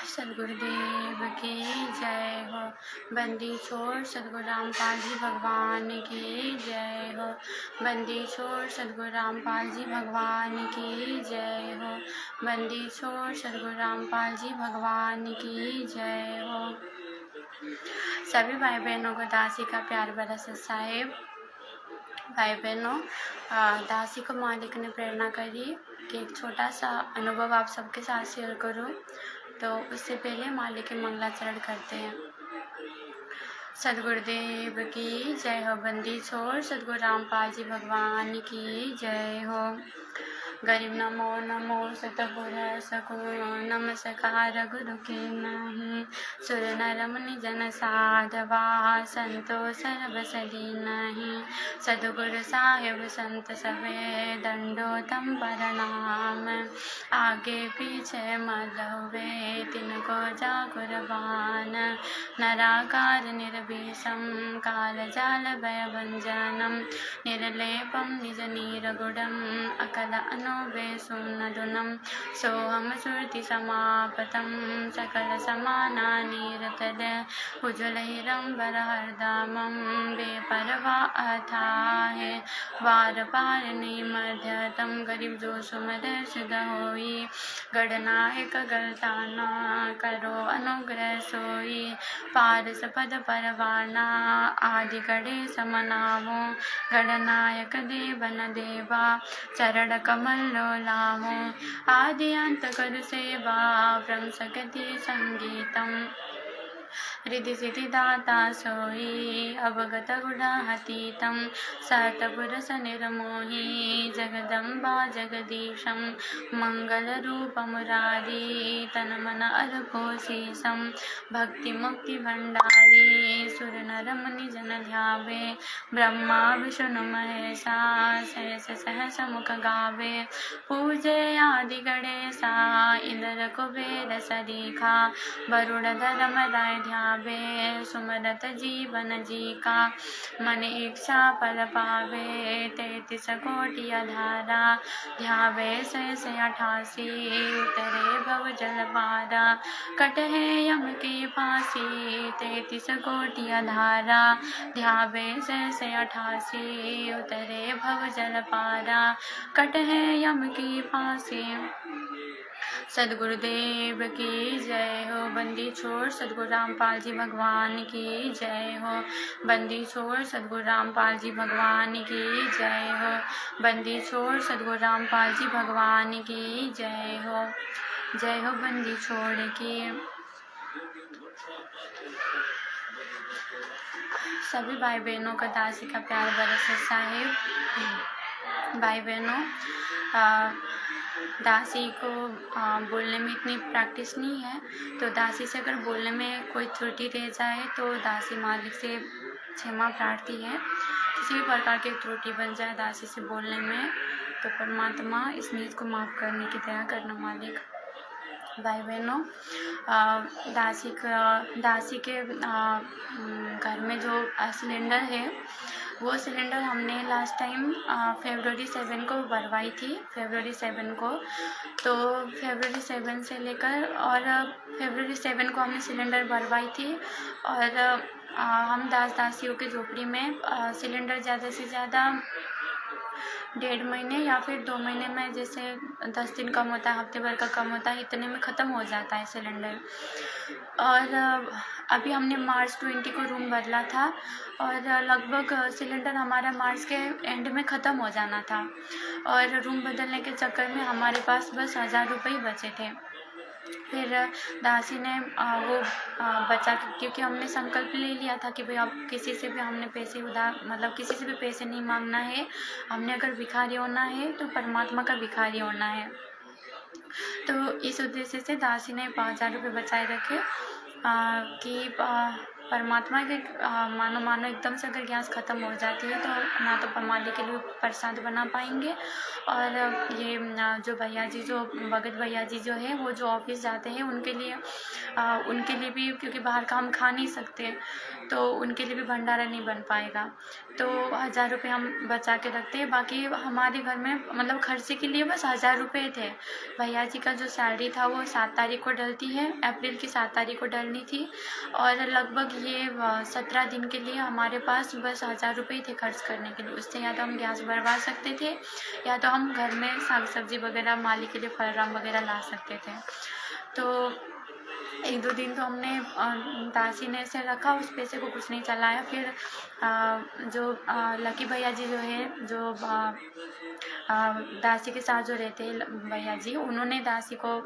सदगुरुदेव की जय हो। बंदी छोड़ सदगुरु रामपाल जी भगवान की जय हो। बंदी छोड़ सदगुरु रामपाल जी भगवान की जय हो। बंदी छोड़ सदगुरु रामपाल जी भगवान की जय हो। सभी भाई बहनों को दासी का प्यार भरा साहेब। भाई बहनों, दासी को मालिक ने प्रेरणा करी कि एक छोटा सा अनुभव आप सबके साथ शेयर करूं, तो उससे पहले मालिक के मंगलाचरण करते हैं। सदगुरुदेव की जय हो। बंदी छोड़ सदगुरु रामपाल जी भगवान की जय हो। गरीब नमो नमो सतगुर सकुरु नमस्कार गुरु के नहीं। सुर नर मुनि जन साधवा संतो सर्व सदी नहीं। सदगुरु साहिब संत सवे दंडोतम प्रणाम। आगे पीछे मत हुए तिनको जा कुर्बान। नराकार निर्विषम काल जाल भय भंजनम। निर्लेपम निज नीरगुडम अकल अनोबे सुनदुनम। सोहम श्रुति समापतम सकल समाना नीरतद। उज्ज्वल हिरंबर हरदमम बेपरवा अथाहे। वार पार निमध्यतम गरीब जो सुमदर सुध होई। गणनायक गलताना करो अनुग्रह सोई। पारस पद परवाना आदि गणे समनामो। गणनायक देवन देवा चरण कमल लोलामो। आदि अंत कर सेवा ब्रह्म सकति संगीतम। रिधि सिद्धि दाता सोई अवगत गुणातीतम। सतपुरुष निर्मोही जगदम्बा जगदीशम। मंगल रूप मुरारी तन मन अरघोषीशम। भक्ति मुक्ति भंडारी सुर नर मुनि जन ध्यावे। ब्रह्मा विष्णु महेशा सहस सहस मुख गावे। पूजे आदि गणेशा इंद्र कुबेर सरीखा। वरुण धर्म राय ध्यावे सुमरत जीवन जी का। मन इच्छा फल पावे 33 कोटि अधारा। ध्यावे 688 उतरे भव जल पारा। कटहे यम की फांसी 33 कोटि अधारा। ध्यावे 688 उतरे भव जल पारा। कटहे यम की फांसी। सदगुरुदेव की जय हो। बंदी छोड़ सदगुरु रामपाल जी भगवान की जय हो। बंदी छोड़ सदगुरु रामपाल जी भगवान की जय हो। बंदी छोड़ सदगुरु रामपाल जी भगवान की जय हो। जय हो बंदी छोड़ की। सभी भाई बहनों का दासी का प्यार बरसे साहिब। भाई बहनों, दासी को बोलने में इतनी प्रैक्टिस नहीं है, तो दासी से अगर बोलने में कोई त्रुटि रह जाए तो दासी मालिक से क्षमा प्रार्थी है। किसी भी प्रकार की त्रुटि बन जाए दासी से बोलने में, तो परमात्मा इस नीच को माफ़ करने की दया करना मालिक। भाई बहनों, दासी के घर में जो सिलेंडर है, वो सिलेंडर हमने लास्ट टाइम फरवरी 7 को भरवाई थी। फरवरी 7 को, तो फरवरी 7 से लेकर और फरवरी 7 को हमने सिलेंडर भरवाई थी। और हम दासियों के झोपड़ी में सिलेंडर ज़्यादा से ज़्यादा 1.5 महीने या फिर 2 महीने में, जैसे 10 दिन कम होता है, हफ्ते भर का कम होता है, इतने में ख़त्म हो जाता है सिलेंडर। और अभी हमने मार्च 20 को रूम बदला था और लगभग सिलेंडर हमारा मार्च के एंड में ख़त्म हो जाना था। और रूम बदलने के चक्कर में हमारे पास बस 1000 रुपये ही बचे थे। फिर दासी ने वो बचा, क्योंकि हमने संकल्प ले लिया था कि भाई अब किसी से भी हमने पैसे उधार, मतलब किसी से भी पैसे नहीं मांगना है। हमने अगर भिखारी होना है तो परमात्मा का भिखारी होना है। तो इस उद्देश्य से दासी ने 5000 रुपये बचाए रखे कि परमात्मा के मानो मानो एकदम से अगर गैस ख़त्म हो जाती है तो ना तो मालिक के लिए प्रसाद बना पाएंगे, और ये जो भैया जी, जो भगत भैया जी जो है वो जो ऑफिस जाते हैं उनके लिए भी, क्योंकि बाहर का हम खा नहीं सकते, तो उनके लिए भी भंडारा नहीं बन पाएगा। तो 1000 रुपये हम बचा के रखते हैं। बाकी हमारे घर में मतलब खर्चे के लिए बस 1000 रुपये थे। भैया जी का जो सैलरी था वो 7 तारीख को डलती है, अप्रैल की 7 तारीख को डलनी थी, और लगभग ये 17 दिन के लिए हमारे पास बस 1000 रुपये थे खर्च करने के लिए। उससे या तो हम गैस भरवा सकते थे, या तो हम घर में साग सब्जी वगैरह माली के लिए फलराम वगैरह ला सकते थे। तो 1-2 दिन तो हमने दासी ने ऐसे रखा, उस पैसे को कुछ नहीं चलाया। फिर जो लकी भैया जी जो है, जो दासी के साथ जो रहते हैं भैया जी, उन्होंने दासी को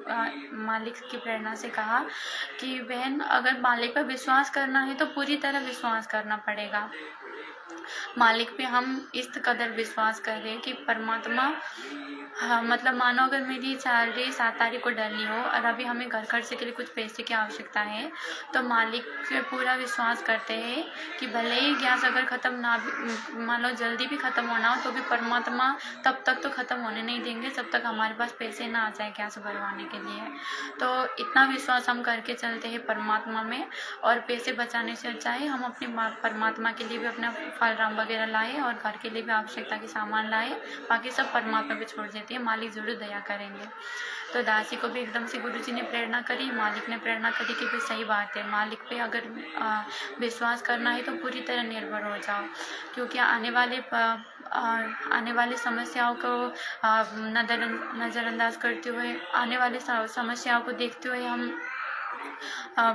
मालिक की प्रेरणा से कहा कि बहन, अगर मालिक पर विश्वास करना है तो पूरी तरह विश्वास करना पड़ेगा। मालिक पे हम इस कदर विश्वास कर रहे हैं कि परमात्मा, हाँ मतलब मानो अगर मेरी सैलरी 7 तारीख को डलनी हो और अभी हमें घर खर्चे के लिए कुछ पैसे की आवश्यकता है, तो मालिक पे पूरा विश्वास करते हैं कि भले ही गैस अगर ख़त्म ना भी, मान लो जल्दी भी ख़त्म होना हो, तो भी परमात्मा तब तक तो ख़त्म होने नहीं देंगे जब तक हमारे पास पैसे ना आ जाए गैस भरवाने के लिए। तो इतना विश्वास हम करके चलते हैं परमात्मा में, और पैसे बचाने से अच्छा है हम अपने परमात्मा के लिए भी अपना फलराम वगैरह लाए और घर के लिए भी आवश्यकता के सामान लाए, बाकी सब परमात्मा पे छोड़ देती है, मालिक जरूर दया करेंगे। तो दासी को भी एकदम से गुरुजी ने प्रेरणा करी, मालिक ने प्रेरणा करी कि भाई सही बात है, मालिक पे अगर विश्वास करना है तो पूरी तरह निर्भर हो जाओ, क्योंकि आने वाली समस्याओं को नज़रअंदाज करते हुए, आने वाले समस्याओं को देखते हुए हम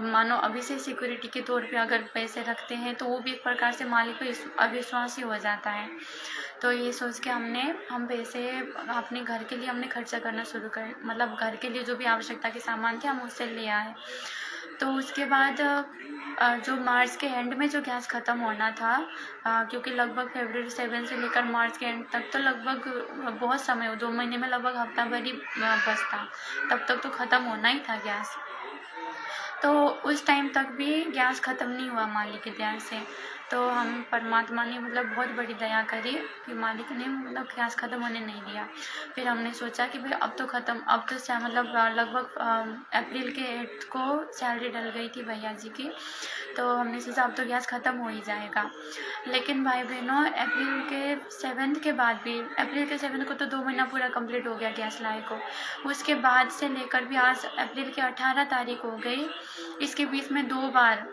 मानो अभी से सिक्योरिटी के तौर पे अगर पैसे रखते हैं तो वो भी एक प्रकार से मालिक पे अविश्वास ही हो जाता है। तो ये सोच के हम पैसे अपने घर के लिए हमने खर्चा करना शुरू कर, मतलब घर के लिए जो भी आवश्यकता के सामान थे हम उससे ले आए। तो उसके बाद जो मार्च के एंड में जो गैस ख़त्म होना था, क्योंकि लगभग फरवरी 7 से लेकर मार्च के एंड तक तो लगभग बहुत समय हो, 2 महीने में लगभग हफ्ता भर ही बचता, तब तक तो ख़त्म होना ही था गैस। तो उस टाइम तक भी गैस ख़त्म नहीं हुआ मालिक की दया से। तो हम परमात्मा ने मतलब बहुत बड़ी दया करी कि मालिक ने मतलब गैस ख़त्म होने नहीं दिया। फिर हमने सोचा कि भाई अब तो ख़त्म, अब तो मतलब लगभग अप्रैल के 8 को सैलरी डल गई थी भैया जी की, तो हमने सोचा अब तो गैस ख़त्म हो ही जाएगा। लेकिन भाई बहनों, अप्रैल के 7 के बाद भी, अप्रैल के 7 को तो 2 महीना पूरा कंप्लीट हो गया गैस लाए को, उसके बाद से लेकर भी आज अप्रैल की 18 तारीख हो गई, इसके बीच में 2 बार,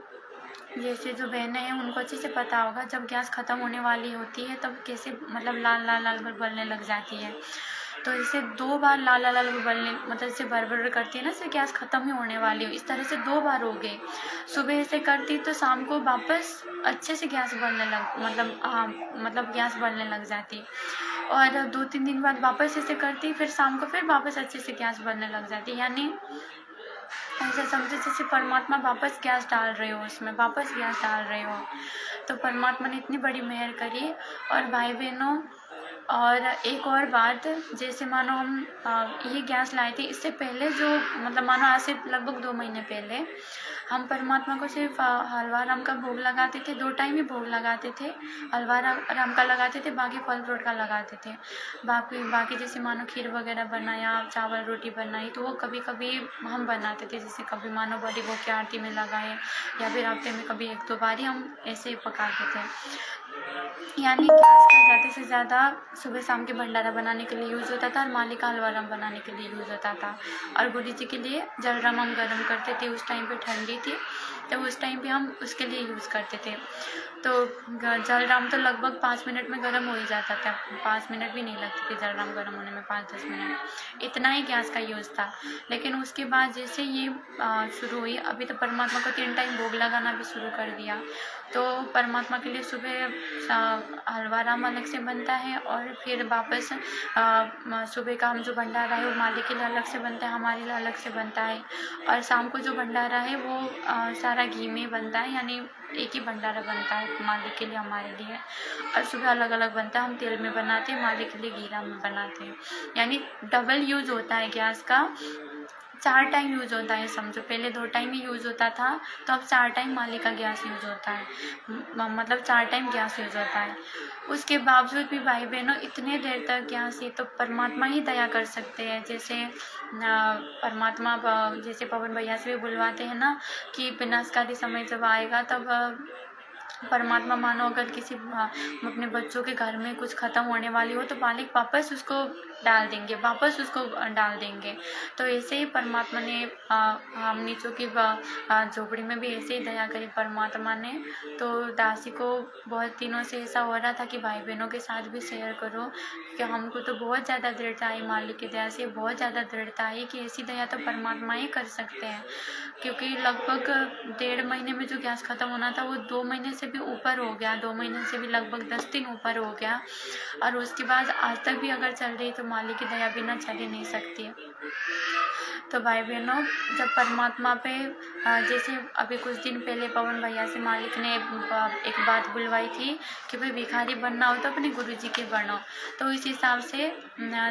जैसे जो बहनें हैं उनको अच्छे से पता होगा, जब गैस ख़त्म होने वाली होती है तब कैसे मतलब लाल लाल लाल बलने लग जाती है। तो इसे 2 बार लाल लाल लाल बलने, मतलब जैसे भर करती है ना, जैसे गैस ख़त्म ही होने वाली हो, इस तरह से 2 बार हो गए। सुबह ऐसे करती तो शाम को वापस अच्छे से गैस बनने लग, मतलब गैस बनने लग जाती, और 2-3 दिन बाद वापस ऐसे करती, फिर शाम को फिर वापस अच्छे से गैस बनने लग जाती। यानी ऐसा समझो जैसे परमात्मा वापस गैस डाल रहे हो, उसमें वापस गैस डाल रहे हो। तो परमात्मा ने इतनी बड़ी मेहर करी। और भाई बहनों, और एक और बात, जैसे मानो हम ये गैस लाए थे, इससे पहले जो मतलब मानो आज से लगभग 2 महीने पहले हम परमात्मा को सिर्फ हलवा राम का भोग लगाते थे, 2 टाइम ही भोग लगाते थे, हलवा राम का लगाते थे, बाकी फल फ्रूट का लगाते थे। बाकी जैसे मानो खीर वगैरह बनाया, चावल रोटी बनाई, तो वो कभी कभी हम बनाते थे, जैसे कभी मानो बड़ी भोग की आरती में लगाए, या फिर हफ्ते में कभी 1-2 बार ही हम ऐसे ही पकाते थे। यानी गैस का ज़्यादा से ज़्यादा सुबह शाम के भंडारा बनाने के लिए यूज़ होता था, और माली का हलवा राम बनाने के लिए यूज़ होता था, और गुरु जी के लिए जल राम हम गर्म करते थे। उस टाइम पे ठंडी थी, तो उस टाइम पे हम उसके लिए यूज़ करते थे। तो जल राम तो लगभग 5 मिनट में गर्म हो ही जाता था, 5 मिनट भी नहीं लगते थे जल राम गर्म होने में, 5-10 मिनट, इतना ही गैस का यूज़ था। लेकिन उसके बाद जैसे ये शुरू हुई, अभी तो परमात्मा को 3 टाइम भोग लगाना भी शुरू कर दिया। तो परमात्मा के लिए सुबह हलवा राम अलग से बनता है, और फिर वापस सुबह का हम जो भंडारा है वो मालिक के लिए अलग से बनता है, हमारे लिए अलग से बनता है, और शाम को जो भंडारा है वो सारा घी में बनता है, यानी एक ही भंडारा बनता है मालिक के लिए, हमारे लिए। और सुबह अलग अलग बनता है, हम तेल में बनाते हैं, मालिक के लिए घीरा में बनाते हैं, यानी डबल यूज होता है गैस का। 4 टाइम यूज़ होता है समझो, पहले 2 टाइम ही यूज़ होता था, तो अब 4 टाइम मालिक का गैस यूज़ होता है। मतलब 4 टाइम गैस यूज़ होता है। उसके बावजूद भी भाई बहनों इतने देर तक गैस, ये तो परमात्मा ही दया कर सकते हैं। जैसे परमात्मा जैसे पवन भैया से भी बुलवाते हैं ना कि विनाशकारी समय जब आएगा तब परमात्मा मानो अगर किसी अपने बच्चों के घर में कुछ ख़त्म होने वाली हो तो मालिक वापस उसको डाल देंगे, वापस उसको डाल देंगे। तो ऐसे ही परमात्मा ने हम नीचों की झोपड़ी में भी ऐसे ही दया करी परमात्मा ने। तो दासी को बहुत दिनों से ऐसा हो रहा था कि भाई बहनों के साथ भी शेयर करो कि हमको तो बहुत ज़्यादा दृढ़ता आई, मालिक की दया से बहुत ज़्यादा दृढ़ता आई कि ऐसी दया तो परमात्मा ही कर सकते हैं। क्योंकि लगभग 1.5 महीने में जो गैस ख़त्म होना था वो 2 महीने से भी ऊपर हो गया, 2 महीने से भी लगभग 10 दिन ऊपर हो गया, और उसके बाद आज तक भी अगर चल रही तो मालिक की दया बिना चल ही नहीं सकती है। तो भाई बहनों, जब परमात्मा पे जैसे अभी कुछ दिन पहले पवन भैया से मालिक ने एक बात बुलवाई थी कि भाई भिखारी बनना हो तो अपने गुरुजी के बनो। तो इस हिसाब से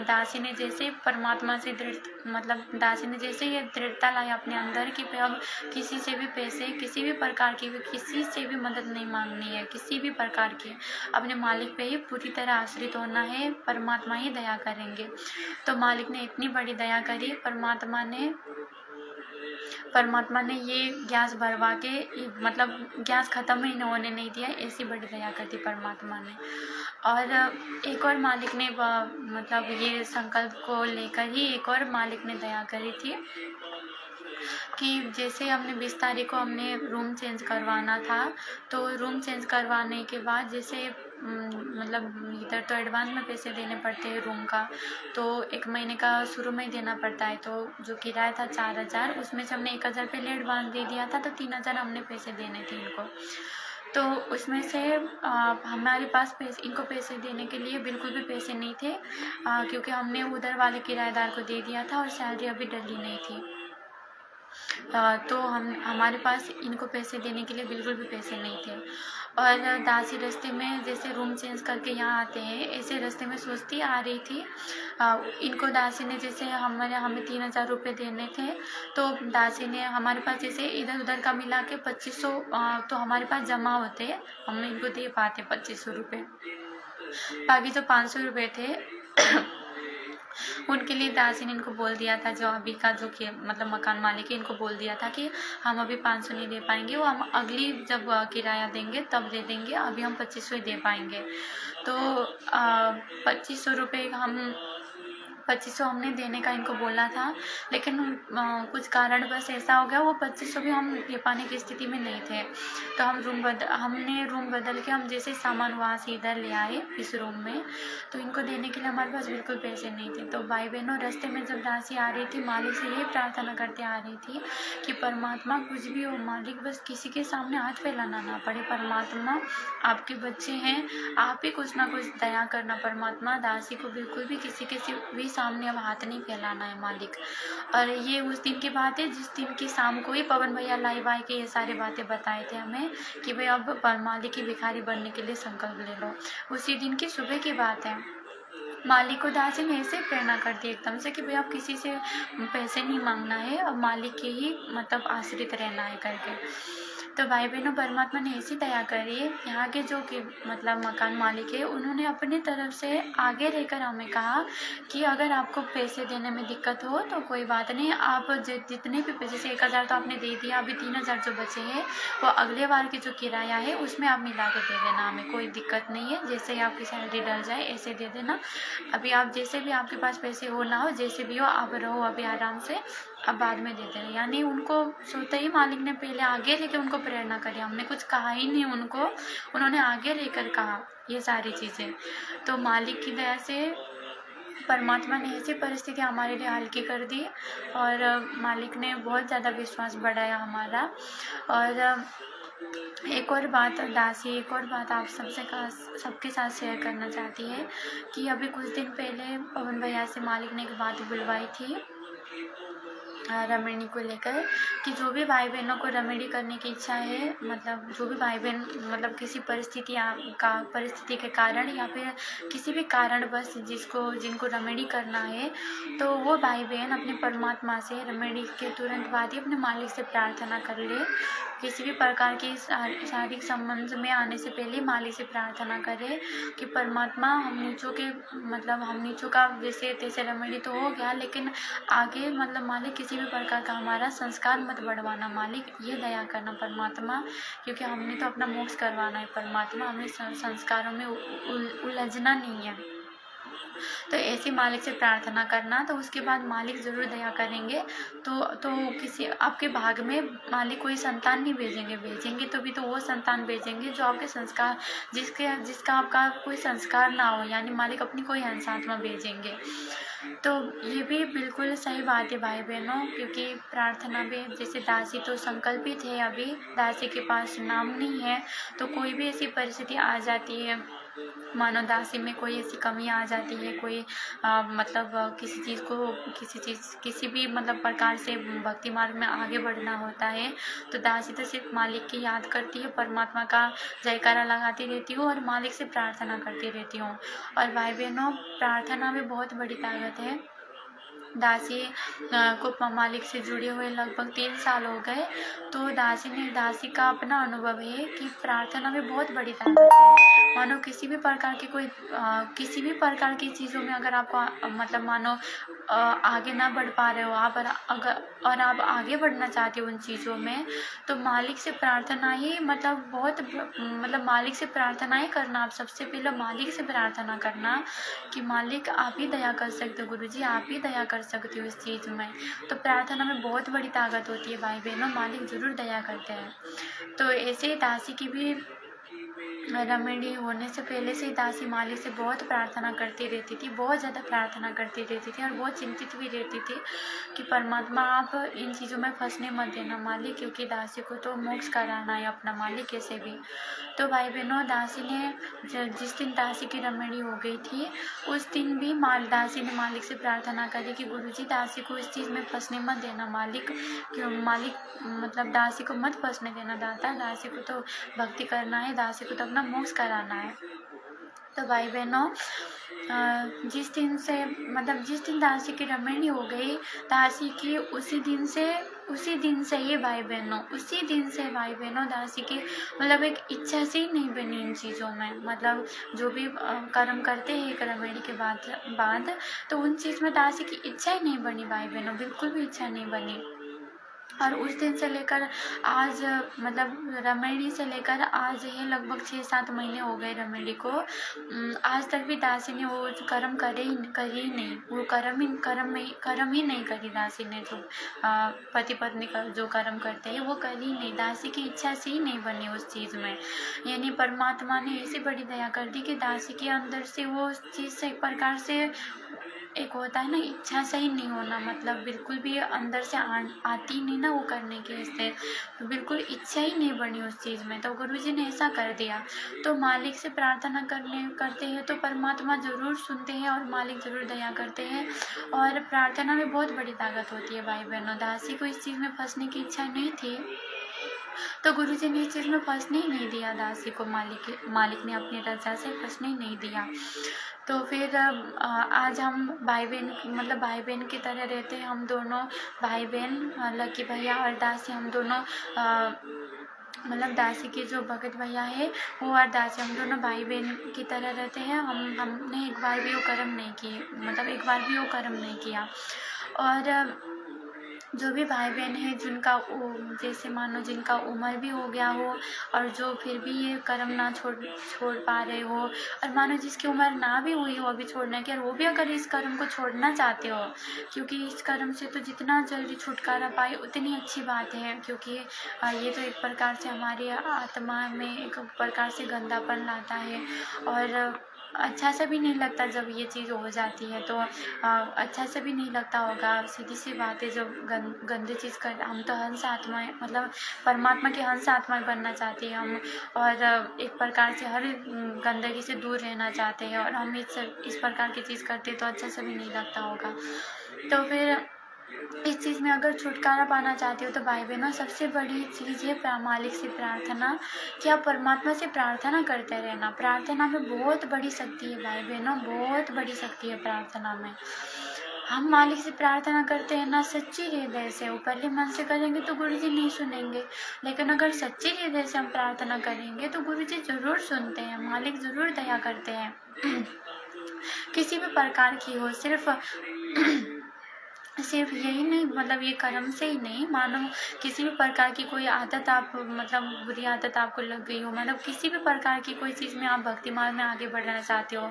दासी ने जैसे परमात्मा से दासी ने जैसे ये दृढ़ता लाई अपने अंदर कि अब किसी से भी पैसे, किसी भी प्रकार की भी, किसी से भी मदद नहीं मांगनी है, किसी भी प्रकार की, अपने मालिक पे ही पूरी तरह आश्रित होना है, परमात्मा ही दया करेंगे। तो मालिक ने इतनी बड़ी दया करी, परमात्मा ने ये गैस भरवा के मतलब गैस ख़त्म ही होने नहीं दिया, ऐसी बड़ी दया कर दी परमात्मा ने। और एक और मालिक ने मतलब ये संकल्प को लेकर ही एक और मालिक ने दया करी थी कि जैसे हमने 20 तारीख को हमने रूम चेंज करवाना था, तो रूम चेंज करवाने के बाद जैसे मतलब इधर तो एडवांस में पैसे देने पड़ते हैं रूम का, तो 1 महीने का शुरू में ही देना पड़ता है। तो जो किराया था 4,000, उसमें से हमने 1,000 पहले एडवांस दे दिया था, तो 3,000 हमने पैसे देने थे इनको। तो उसमें से हमारे पास इनको पैसे देने के लिए बिल्कुल भी पैसे नहीं थे, क्योंकि हमने उधर वाले किराएदार को दे दिया था और सैलरी अभी डली नहीं थी। तो हमारे पास इनको पैसे देने के लिए बिल्कुल भी पैसे नहीं थे। और दासी रास्ते में जैसे रूम चेंज करके यहाँ आते हैं, ऐसे रास्ते में सोचती आ रही थी, इनको दासी ने जैसे हमें 3,000 रुपये देने थे, तो दासी ने हमारे पास जैसे इधर उधर का मिला के 2500 तो हमारे पास जमा होते, हम इनको दे पाते 2500 रुपये। बाकी जो 500 रुपये थे उनके लिए दासी ने इनको बोल दिया था, जो अभी का जो कि मतलब मकान मालिक है, इनको बोल दिया था कि हम अभी 500 नहीं दे पाएंगे, वो हम अगली जब किराया देंगे तब दे देंगे, अभी हम 2500 ही दे पाएंगे। तो 2500 रुपये 2500 हमने देने का इनको बोला था, लेकिन कुछ कारण बस ऐसा हो गया, वो 2500 भी हम दे पाने की स्थिति में नहीं थे। तो हमने रूम बदल के हम जैसे सामान वहाँ से इधर ले आए इस रूम में, तो इनको देने के लिए हमारे पास बिल्कुल पैसे नहीं थे। तो भाई बहनों, रास्ते में जब दासी आ रही थी, मालिक से ये प्रार्थना करते आ रही थी कि परमात्मा कुछ भी हो मालिक, बस किसी के सामने हाथ फैलाना ना पड़े, परमात्मा आपके बच्चे हैं, आप ही कुछ ना कुछ दया करना परमात्मा, दासी को बिल्कुल भी किसी के भी सामने अब हाथ नहीं फैलाना है मालिक। और ये उस दिन की बात है जिस दिन की शाम को ही पवन भैया लाइव आए के ये सारी बातें बताए थे हमें कि भाई अब मालिक की भिखारी बनने के लिए संकल्प ले लो। उसी दिन की सुबह की बात है। मालिक को दासी ने ऐसे प्रेरणा कर दी एकदम से कि भाई अब किसी से पैसे नहीं मांगना है, अब मालिक के ही मतलब आश्रित रहना है करके। तो भाई बहनों, परमात्मा ने ऐसी दया करी है, यहाँ के जो कि मतलब मकान मालिक है, उन्होंने अपनी तरफ से आगे रहकर हमें कहा कि अगर आपको पैसे देने में दिक्कत हो तो कोई बात नहीं, आप जितने भी पैसे से 1,000 तो आपने दे दिया, अभी 3,000 जो बचे हैं वो अगले बार की जो किराया है उसमें आप मिला के दे देना, हमें कोई दिक्कत नहीं है, जैसे ही आपकी सैलरी डल जाए ऐसे दे देना। अभी आप जैसे भी आपके पास पैसे हो ना हो, जैसे भी हो आप रहो अभी आराम से, अब बाद में दे देना। यानी उनको सोते ही मालिक ने पहले आगे लेके उनको प्रेरणा करी, हमने कुछ कहा ही नहीं उनको, उन्होंने आगे लेकर कहा ये सारी चीज़ें। तो मालिक की दया से परमात्मा ने ऐसी परिस्थिति हमारे लिए हल्की कर दी और मालिक ने बहुत ज़्यादा विश्वास बढ़ाया हमारा। और एक और बात दासी, एक और बात आप सबके साथ शेयर करना चाहती है कि अभी कुछ दिन पहले पवन भैया से मालिक ने एक बात बुलवाई थी रमणी को लेकर कि जो भी भाई बहनों को रमणी करने की इच्छा है, मतलब जो भी भाई बहन मतलब किसी परिस्थिति के कारण या फिर किसी भी कारणवश जिनको रमणी करना है, तो वो भाई बहन अपने परमात्मा से रमणी के तुरंत बाद ही अपने मालिक से प्रार्थना कर ले। किसी भी प्रकार के शारीरिक संबंध में आने से पहले मालिक से प्रार्थना करे कि परमात्मा हम नीचों का जैसे तैसे रमणी तो हो गया, लेकिन आगे मतलब मालिक किसी भी प्रकार का हमारा संस्कार मत बढ़वाना मालिक, ये दया करना परमात्मा, क्योंकि हमने तो अपना मोक्ष करवाना है परमात्मा, हमें संस्कारों में उलझना नहीं है। तो ऐसी मालिक से प्रार्थना करना, तो उसके बाद मालिक ज़रूर दया करेंगे। तो किसी आपके भाग में मालिक कोई संतान नहीं भेजेंगे तो भी तो वो संतान भेजेंगे जो आपके संस्कार जिसका आपका कोई संस्कार ना हो, यानी मालिक अपनी कोई हंसात्मा भेजेंगे। तो ये भी बिल्कुल सही बात है भाई बहनों, क्योंकि प्रार्थना में जैसे दासी तो संकल्पित है, अभी दासी के पास नाम नहीं है, तो कोई भी ऐसी परिस्थिति आ जाती है, मानो दासी में कोई ऐसी कमी आ जाती है, कोई किसी भी मतलब प्रकार से भक्ति मार्ग में आगे बढ़ना होता है, तो दासी तो सिर्फ मालिक की याद करती है, परमात्मा का जयकारा लगाती रहती हूँ और मालिक से प्रार्थना करती रहती हूँ। और भाई बहनों, प्रार्थना में बहुत बड़ी ताकत है। दासी को मालिक से जुड़े हुए लगभग 3 साल हो गए, तो दासी का अपना अनुभव है कि प्रार्थना में बहुत बड़ी ताकत है। मानो किसी भी प्रकार की चीज़ों में अगर आपको मतलब मानो आगे ना बढ़ पा रहे हो आप, और आप आगे बढ़ना चाहते हो उन चीज़ों में, तो मालिक से प्रार्थना ही मालिक से प्रार्थना ही करना। आप सबसे पहले मालिक से प्रार्थना करना कि मालिक आप ही दया कर सकते हो, गुरुजी आप ही दया कर सकते हो इस चीज़ में। तो प्रार्थना में बहुत बड़ी ताकत होती है भाई बहनों, मालिक ज़रूर दया करते हैं। तो ऐसे ही दासी की भी रमणी होने से पहले से ही दासी मालिक से बहुत प्रार्थना करती रहती थी, बहुत ज़्यादा प्रार्थना करती रहती थी और बहुत चिंतित भी रहती थी कि परमात्मा आप इन चीज़ों में फंसने मत देना मालिक, क्योंकि दासी को तो मोक्ष कराना है अपना मालिक कैसे भी। तो भाई बहनों, दासी ने जिस दिन दासी की रमणी हो गई थी, उस दिन भी दासी ने मालिक से प्रार्थना करी कि गुरुजी दासी को इस चीज़ में फंसने मत देना मालिक, क्यों मालिक मतलब दासी को मत फंसने देना दाता, दासी को तो भक्ति करना है, दासी को तो अपना मोक्ष कराना है। तो भाई बहनों, जिस दिन दासी की रमणी हो गई, दासी की उसी दिन से ही भाई बहनों दासी की मतलब एक इच्छा से ही नहीं बनी इन चीज़ों में, मतलब जो भी कर्म करते हैं एक रमणी के बाद तो उन चीज़ में दासी की इच्छा ही नहीं बनी भाई बहनों, बिल्कुल भी इच्छा नहीं बनी। और उस दिन से लेकर आज मतलब रमणी से लेकर आज है लगभग 6-7 महीने हो गए रमणी को, आज तक भी दासी ने वो कर्म करी नहीं, वो कर्म ही नहीं करी दासी ने, जो पति पत्नी का जो कर्म करते हैं वो करी नहीं, दासी की इच्छा से ही नहीं बनी उस चीज़ में। यानी परमात्मा ने ऐसी बड़ी दया कर दी कि दासी के अंदर से वो चीज़ से एक प्रकार से एक होता है ना, इच्छा से ही नहीं होना, मतलब बिल्कुल भी अंदर से आती नहीं ना वो करने की, इससे बिल्कुल इच्छा ही नहीं बनी उस चीज़ में। तो गुरुजी ने ऐसा कर दिया। तो मालिक से प्रार्थना करते हैं तो परमात्मा ज़रूर सुनते हैं और मालिक ज़रूर दया करते हैं। और प्रार्थना में बहुत बड़ी ताकत होती है भाई बहनों। दासी को इस चीज़ में फंसने की इच्छा नहीं थी, तो गुरुजी ने इस चीज़ में फंसने ही नहीं दिया दासी को, मालिक ने अपनी रजा से फंसने ही नहीं दिया। तो फिर आज हम भाई बहन की तरह रहते हैं, हम दोनों भाई बहन, लकी भैया और दासी, हम दोनों मतलब दासी के जो भगत भैया है वो और दासी, हम दोनों भाई बहन की तरह रहते हैं। हमने एक बार भी वो कर्म नहीं किया। और जो भी भाई बहन है जिनका जैसे मानो जिनका उम्र भी हो गया हो और जो फिर भी ये कर्म ना छोड़ पा रहे हो, और मानो जिसकी उम्र ना भी हुई हो अभी छोड़ने की, और वो भी अगर इस कर्म को छोड़ना चाहते हो, क्योंकि इस कर्म से तो जितना जल्दी छुटकारा पाए उतनी अच्छी बात है, क्योंकि ये तो एक प्रकार से हमारी आत्मा में एक प्रकार से गंदापन लाता है और अच्छा सा भी नहीं लगता जब ये चीज़ हो जाती है। तो अच्छा से भी नहीं लगता होगा, सीधी सी बात है, जब गंदी चीज़ कर, हम तो हंस आत्माएं मतलब परमात्मा की हंस आत्माएं बनना चाहते हैं हम, और एक प्रकार से हर गंदगी से दूर रहना चाहते हैं, और हम इस प्रकार की चीज़ करते तो अच्छा से भी नहीं लगता होगा। तो फिर इस चीज़ में अगर छुटकारा पाना चाहते हो तो भाई बहनों सबसे बड़ी चीज़ है मालिक से प्रार्थना, कि आप परमात्मा से प्रार्थना करते रहना। प्रार्थना में बहुत बड़ी शक्ति है भाई बहनों, बहुत बड़ी शक्ति है प्रार्थना में। हम मालिक से प्रार्थना करते हैं ना सच्ची हृदय से, ऊपरले मन से करेंगे तो गुरु जी नहीं सुनेंगे, लेकिन अगर सच्ची हृदय से हम प्रार्थना करेंगे तो गुरु जी जरूर सुनते हैं, मालिक जरूर दया करते हैं। किसी भी प्रकार की हो, सिर्फ यही नहीं, मतलब ये कर्म से ही नहीं, मानो किसी भी प्रकार की कोई आदत आप मतलब बुरी आदत आपको लग गई हो, मतलब किसी भी प्रकार की कोई चीज़ में आप भक्ति मार्ग में आगे बढ़ना चाहते हो,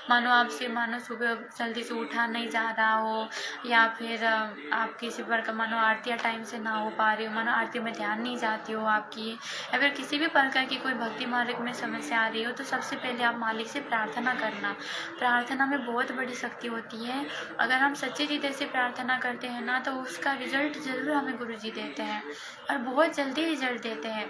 मानो सुबह जल्दी से उठा नहीं जा रहा हो, या फिर आप किसी प्रकार मानो आरतियाँ टाइम से ना हो पा रही हो, मानो आरती में ध्यान नहीं जाती हो आपकी, या फिर किसी भी प्रकार की कोई भक्ति मार्ग में समस्या आ रही हो, तो सबसे पहले आप मालिक से प्रार्थना करना। प्रार्थना में बहुत बड़ी शक्ति होती है। अगर हम सच्चे हृदय से प्रार्थना करते हैं ना, तो उसका रिजल्ट ज़रूर हमें गुरुजी देते हैं, और बहुत जल्दी रिजल्ट देते हैं।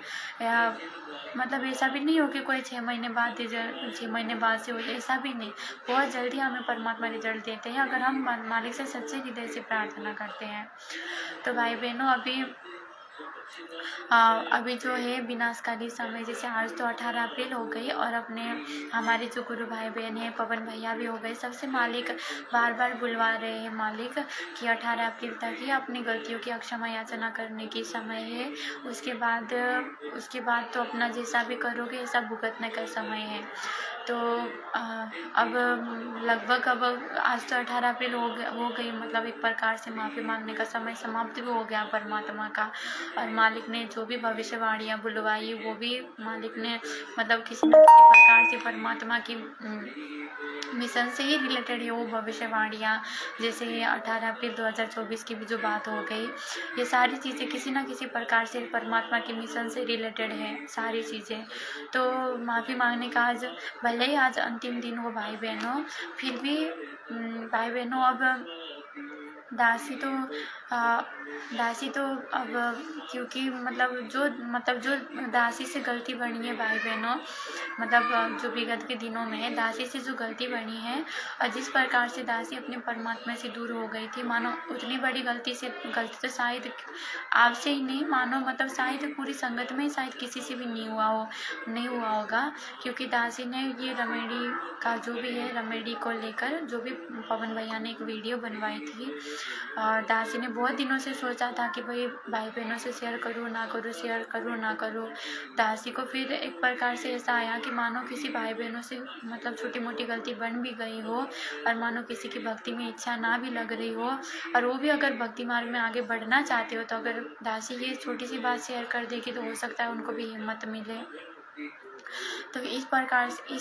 मतलब ऐसा भी नहीं हो कि कोई 6 महीने बाद रिजल्ट 6 महीने बाद से हो जाए, ऐसा भी नहीं, बहुत जल्दी हमें परमात्मा रिजल्ट देते हैं अगर हम मालिक से सच्चे हृदय से प्रार्थना करते हैं। तो भाई बहनों, अभी जो है विनाशकारी समय, जैसे आज तो 18 अप्रैल हो गई, और अपने हमारे जो गुरु भाई बहन हैं, पवन भैया भी हो गए, सबसे मालिक बार बार बुलवा रहे हैं मालिक कि 18 अप्रैल तक ही अपनी गलतियों की क्षमा याचना करने की समय है। उसके बाद तो अपना जैसा भी करोगे ऐसा भुगतने का समय है। तो अब लगभग अब आज तो 18 अप्रैल हो गई, मतलब एक प्रकार से माफ़ी मांगने का समय समाप्त भी हो गया परमात्मा का, और मालिक ने जो भी भविष्यवाणियाँ बुलवाई वो भी मालिक ने मतलब किसी न किसी प्रकार से परमात्मा की मिशन से ही रिलेटेड है वो भविष्यवाणियाँ। जैसे 18 अप्रैल 2024 की भी जो बात हो गई, ये सारी चीज़ें किसी न किसी प्रकार से परमात्मा के मिशन से रिलेटेड है सारी चीज़ें। तो माफ़ी मांगने का आज भले ही आज अंतिम दिन हो भाई बहनों, फिर भी भाई बहनों अब दासी तो अब क्योंकि मतलब जो दासी से गलती बनी है भाई बहनों, मतलब जो विगत के दिनों में दासी से जो गलती बनी है, और जिस प्रकार से दासी अपने परमात्मा से दूर हो गई थी, मानो उतनी बड़ी गलती तो शायद आपसे ही नहीं, मानो मतलब शायद पूरी संगत में शायद किसी से भी नहीं हुआ होगा, क्योंकि दासी ने ये रमेडी का जो भी है, रमेडी को लेकर जो भी पवन भैया ने एक वीडियो बनवाई थी, दासी ने बहुत दिनों से सोचा था कि भाई बहनों से शेयर करूँ ना करूँ। दासी को फिर एक प्रकार से ऐसा आया कि मानो किसी भाई बहनों से मतलब छोटी मोटी गलती बन भी गई हो, और मानो किसी की भक्ति में इच्छा ना भी लग रही हो, और वो भी अगर भक्ति मार्ग में आगे बढ़ना चाहते हो, तो अगर दासी ये छोटी सी बात शेयर कर देगी तो हो सकता है उनको भी हिम्मत मिले। तो इस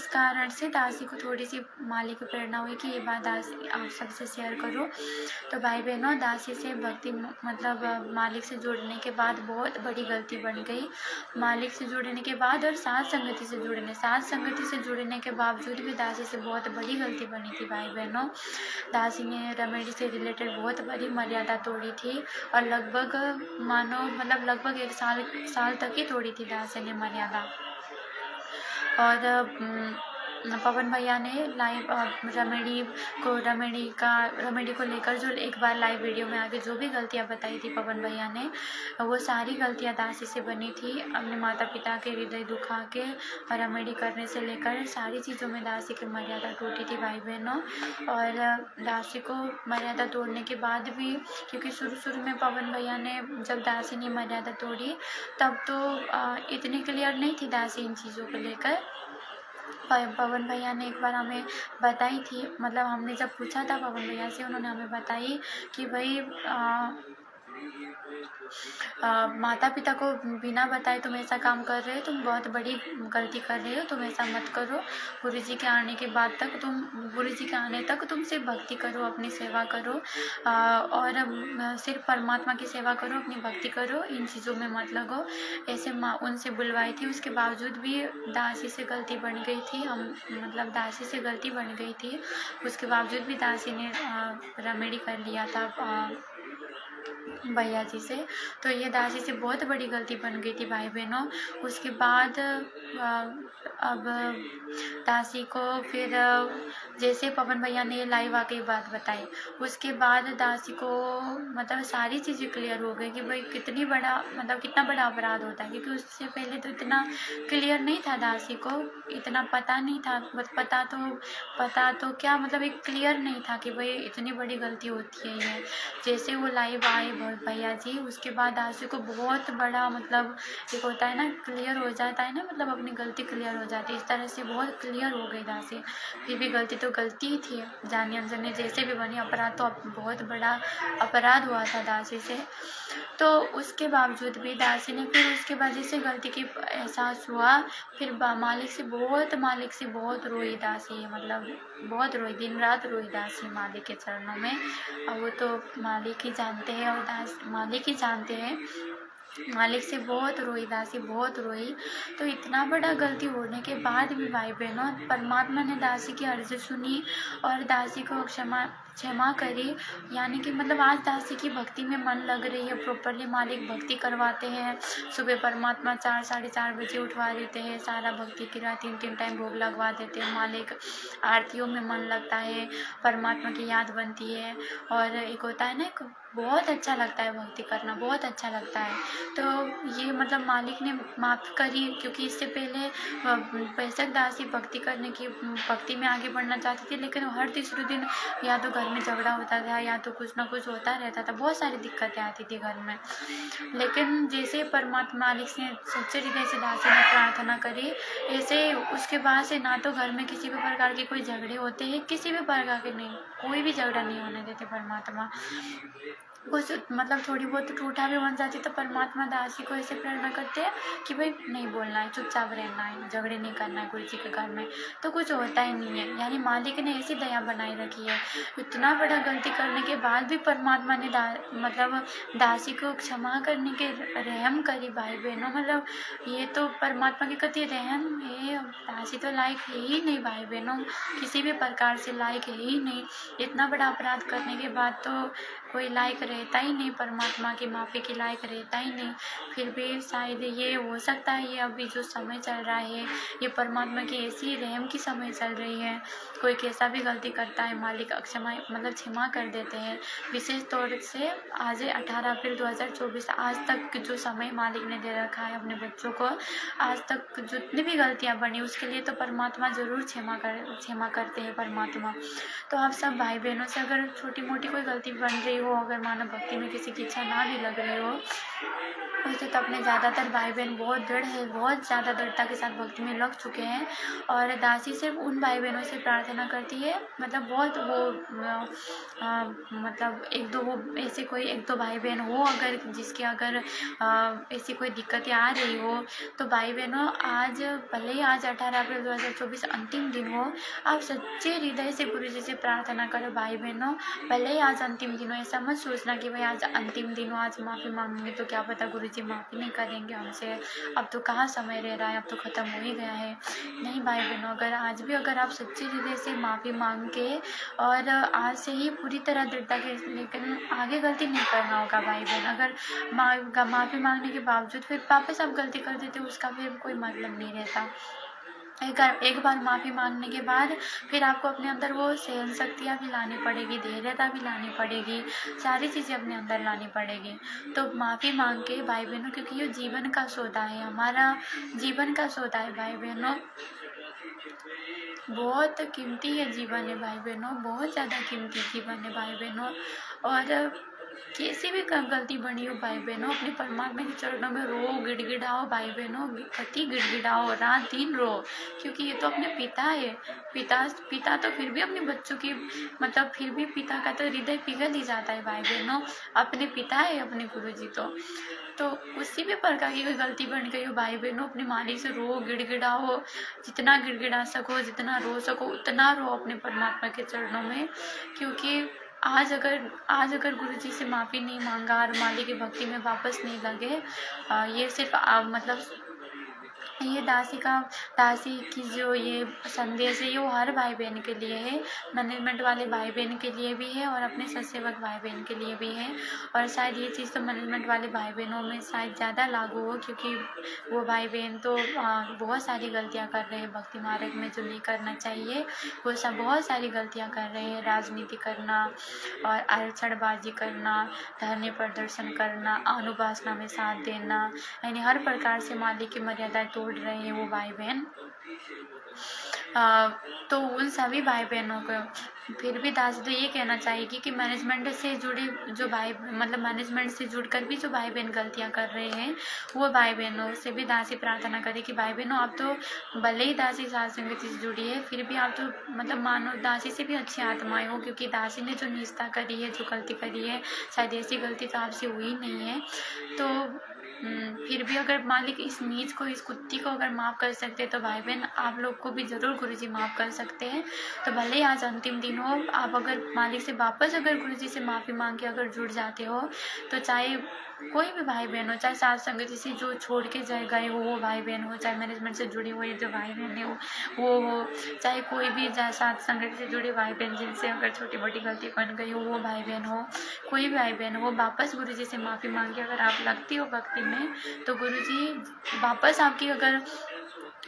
कारण से दासी को थोड़ी सी मालिक की प्रेरणा हुई कि ये बात दासी आप सबसे शेयर करो। तो भाई बहनों, दासी से भक्ति मतलब मालिक से जुड़ने के बाद बहुत बड़ी गलती बन गई। मालिक से जुड़ने के बाद और साथ संगति से जुड़ने के बावजूद भी दासी से बहुत बड़ी गलती बनी थी भाई बहनों। दासी ने रमेडी से रिलेटेड बहुत बड़ी मर्यादा तोड़ी थी, और लगभग 1 साल तक ही तोड़ी थी दासी ने मर्यादा। और पवन भैया ने लाइव रमेडी को लेकर जो एक बार लाइव वीडियो में आके जो भी गलतियां बताई थी पवन भैया ने, वो सारी गलतियां दासी से बनी थी। अपने माता पिता के हृदय दुखा के रमेडी करने से लेकर सारी चीज़ों में दासी की मर्यादा टूटी थी भाई बहनों। और दासी को मर्यादा तोड़ने के बाद भी, क्योंकि शुरू में पवन भैया ने जब दासी ने मर्यादा तोड़ी तब तो इतनी क्लियर नहीं थी दासी इन चीज़ों को लेकर। पवन भैया ने एक बार हमें बताई थी, मतलब हमने जब पूछा था पवन भैया से, उन्होंने हमें बताई कि भाई माता पिता को बिना बताए तुम ऐसा काम कर रहे हो, तुम बहुत बड़ी गलती कर रहे हो, तुम ऐसा मत करो। गुरुजी के आने तक तुम सिर्फ भक्ति करो, अपनी सेवा करो, और सिर्फ परमात्मा की सेवा करो, अपनी भक्ति करो, इन चीज़ों में मत लगो। ऐसे उनसे बुलवाई थी, उसके बावजूद भी दासी से गलती बन गई थी। दासी से गलती बन गई थी, उसके बावजूद भी दासी ने रमेडी कर लिया था भैया जी से। तो ये दासी से बहुत बड़ी गलती बन गई थी भाई बहनों। उसके बाद अब दासी को फिर जैसे पवन भैया ने लाइव आके ये बात बताई, उसके बाद दासी को मतलब सारी चीज़ें क्लियर हो गई कि भाई कितनी बड़ा मतलब कितना बड़ा अपराध होता है, क्योंकि उससे पहले तो इतना क्लियर नहीं था दासी को, इतना पता नहीं था, पता तो क्या मतलब एक क्लियर नहीं था कि भाई इतनी बड़ी गलती होती है ये। जैसे वो लाइव आए भैया जी, उसके बाद दासी को बहुत बड़ा मतलब एक होता है ना क्लियर हो जाता है ना, मतलब अपनी गलती क्लियर हो जाती है, इस तरह से बहुत क्लियर हो गई दासी। फिर भी गलती तो गलती ही थी, जानी अनजाने जैसे भी बनी, अपराध तो बहुत बड़ा अपराध हुआ था दासी से। तो उसके बावजूद भी दासी ने फिर उसके बाद जैसे गलती की एहसास हुआ, फिर मालिक से बहुत रोई दासी, मतलब बहुत रोई, दिन रात रोई दासी मालिक के चरणों में। और वो तो मालिक ही जानते हैं, और मालिक ही जानते हैं, मालिक से बहुत रोई दासी, बहुत रोई। तो इतना बड़ा गलती होने के बाद भी भाई बहनों, परमात्मा ने दासी की अर्जी सुनी और दासी को क्षमा करी। यानी कि मतलब आज दासी की भक्ति में मन लग रही है, प्रॉपरली मालिक भक्ति करवाते हैं। सुबह परमात्मा 4 साढ़े 4 बजे उठवा देते हैं, सारा भक्ति क्रिया 3 टाइम भोग लगवा देते हैं मालिक। आरतियों में मन लगता है, परमात्मा की याद बनती है, और एक होता है ना, एक बहुत अच्छा लगता है भक्ति करना, बहुत अच्छा लगता है। तो ये मतलब मालिक ने माफ़ करी, क्योंकि इससे पहले बेशक दासी भक्ति में आगे बढ़ना चाहती थी, लेकिन हर तीसरे दिन या तो घर में झगड़ा होता था, या तो कुछ ना कुछ होता रहता था, बहुत सारी दिक्कतें आती थी घर में। लेकिन जैसे परमात्मा मालिक से सच्चे हृदय से दासी ने प्रार्थना करी, ऐसे उसके बाद से ना तो घर में किसी भी प्रकार के कोई झगड़े होते हैं, किसी भी प्रकार के नहीं, कोई भी झगड़ा नहीं होने देते परमात्मा। कुछ मतलब थोड़ी बहुत टूटा भी बन जाती तो परमात्मा दासी को ऐसे प्रेरणा करते हैं कि भाई नहीं बोलना है, चुपचाप रहना है, झगड़े नहीं करना है गुरु जी के घर में, तो कुछ होता ही नहीं है। यानी मालिक ने ऐसी दया बनाई रखी है। इतना बड़ा गलती करने के बाद भी परमात्मा ने मतलब दासी को क्षमा करने के रहम करी भाई बहनों, मतलब ये तो परमात्मा के कति रहम है। दासी तो लायक है ही नहीं भाई बहनों, किसी भी प्रकार से लायक है ही नहीं। इतना बड़ा अपराध करने के बाद तो कोई लायक रहता ही नहीं, परमात्मा की माफ़ी के लायक रहता ही नहीं। फिर भी शायद ये हो सकता है, ये अभी जो समय चल रहा है ये परमात्मा की ऐसी रहम की समय चल रही है। कोई कैसा भी गलती करता है मालिक क्षमा कर देते हैं। विशेष तौर से आज 18 अप्रैल 2024 आज तक जो समय मालिक ने दे रखा है अपने बच्चों को, आज तक जितनी भी गलतियाँ बनी उसके लिए तो परमात्मा ज़रूर क्षमा करते हैं परमात्मा। तो आप सब भाई बहनों से अगर छोटी मोटी कोई गलती बन रही हो, अगर मानव भक्ति में किसी की इच्छा ना भी लग रही हो, वैसे तो अपने ज़्यादातर भाई बहन बहुत दृढ़ है, बहुत ज़्यादा दृढ़ता के साथ भक्ति में लग चुके हैं। और दासी सिर्फ उन भाई बहनों से प्रार्थना करती है, मतलब बहुत वो मतलब एक दो भाई बहन हो अगर जिसके अगर ऐसी कोई दिक्कतें आ रही हो, तो भाई बहनों आज भले ही आज 18 अप्रैल 2024 अंतिम दिन हो, आप सच्चे हृदय से गुरु जी से प्रार्थना करो भाई बहनों। भले ही आज अंतिम दिन हो, ऐसा मत सोचना कि भाई आज अंतिम दिन हो, आज माफ़ी मांगेंगे तो क्या पता गुरु जी माफ़ी नहीं करेंगे हमसे, अब तो कहाँ समय रह रहा है, अब तो ख़त्म हो ही गया है। नहीं भाई बहनों, अगर आज भी अगर आप सच्चे हृदय से माफ़ी मांग के और आज से ही पूरी तरह दृढ़ता के, लेकिन आगे गलती नहीं करना होगा भाई बहन। अगर माफ़ी मांगने के बावजूद फिर वापस आप गलती कर देते हो, उसका फिर कोई मतलब नहीं रहता। एक बार माफ़ी मांगने के बाद फिर आपको अपने अंदर वो सहन शक्तियाँ भी लानी पड़ेगी, धैर्यता भी लानी पड़ेगी, सारी चीज़ें अपने अंदर लानी पड़ेगी। तो माफ़ी मांग के भाई बहनों, क्योंकि ये जीवन का सौदा है, हमारा जीवन का सौदा है भाई बहनों, बहुत कीमती है जीवन है भाई बहनों, बहुत ज़्यादा कीमती जीवन है भाई बहनों। और कैसी भी गलती बनी हो भाई बहनों, अपने परमात्मा के चरणों में रो, गिड़गिड़ाओ भाई बहनों, कति गिड़गिड़ाओ, रात दिन रो, क्योंकि ये तो अपने पिता है। पिता तो फिर भी अपने बच्चों की मतलब फिर भी पिता का तो हृदय पिघल ही जाता है भाई बहनों, अपने पिता है अपने गुरुजी तो किसी भी प्रकार की कोई गलती बन गई हो भाई बहनों, अपने मालिक से रो, गिड़गिड़ाओ, जितना गिड़गिड़ा सको, जितना रो सको उतना रो अपने परमात्मा के चरणों में। क्योंकि आज अगर गुरु जी से माफ़ी नहीं मांगा और मालिक की भक्ति में वापस नहीं लगे, ये सिर्फ मतलब ये दासी की जो ये संदेश है, ये वो हर भाई बहन के लिए है, मैनेजमेंट वाले भाई बहन के लिए भी है और अपने सत्सेवक भाई बहन के लिए भी है। और शायद ये चीज़ तो मैनेजमेंट वाले भाई बहनों में शायद ज़्यादा लागू हो, क्योंकि वो भाई बहन तो बहुत सारी गलतियाँ कर रहे हैं भक्ति मार्ग में जो नहीं करना चाहिए, वो सब बहुत सारी गलतियाँ कर रहे हैं। राजनीति करना और आरक्षणबाजी करना, धरने प्रदर्शन करना, अनुशासना में साथ देना, यानी हर प्रकार से मालिक की मर्यादाएं तोड़ रहे हैं वो भाई बहन। तो उन सभी भाई बहनों को फिर भी दास तो ये कहना चाहेगी कि मैनेजमेंट से जुड़े जो भाई, मतलब मैनेजमेंट से जुड़कर भी जो भाई बहन गलतियां कर रहे हैं, वो भाई बहनों से भी दासी प्रार्थना करे कि भाई बहनों, आप तो भले ही दासी साथ संगति से जुड़ी है, फिर भी आप तो मतलब मानो दासी से भी अच्छी आत्माएं हो, क्योंकि दासी ने जो निष्ठा करी है, जो गलती करी है, शायद ऐसी गलती तो आपसे हुई नहीं है। तो फिर भी अगर मालिक इस नीच को, इस कुत्ती को अगर माफ़ कर सकते तो भाई बहन आप लोग को भी ज़रूर गुरुजी माफ़ कर सकते हैं। तो भले ही आज अंतिम दिन हो, आप अगर मालिक से वापस अगर गुरुजी से माफ़ी मांग के अगर जुड़ जाते हो, तो चाहे कोई भी भाई बहन हो, चाहे साथ संगति से जो छोड़ के गए हो वो भाई बहन हो, चाहे मैनेजमेंट से जुड़ी हुई जो भाई बहन है वो हो, चाहे कोई भी साथ संगति से जुड़े भाई बहन जिनसे अगर छोटी मोटी गलती बन गई हो वो भाई बहन हो, कोई भी भाई बहन हो, वापस गुरुजी से माफ़ी मांग के अगर आप लगती हो भक्ति में, तो गुरुजी वापस आपकी अगर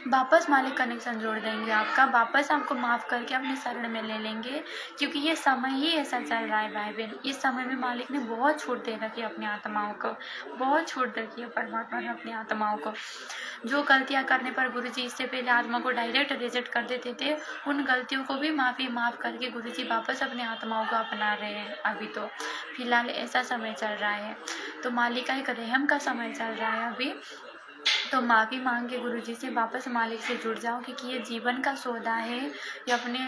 वापस मालिक कनेक्शन जोड़ देंगे आपका, वापस आपको माफ़ करके अपने शरण में ले लेंगे, क्योंकि ये समय ही ऐसा चल रहा है भाई बहन। इस समय में मालिक ने बहुत छूट दे रखी है अपनी आत्माओं को, बहुत छूट दे रखी है परमात्मा ने अपनी आत्माओं को। जो गलतियां करने पर गुरुजी इससे पहले आत्मा को डायरेक्ट रिजेक्ट कर देते थे, उन गलतियों को भी माफ़ करके गुरुजी वापस अपनी आत्माओं को अपना रहे हैं। अभी तो फिलहाल ऐसा समय चल रहा है, तो मालिक का एक रहम का समय चल रहा है अभी। तो माफ़ी मांग के गुरुजी से वापस मालिक से जुड़ जाओ, क्योंकि ये जीवन का सौदा है, ये अपने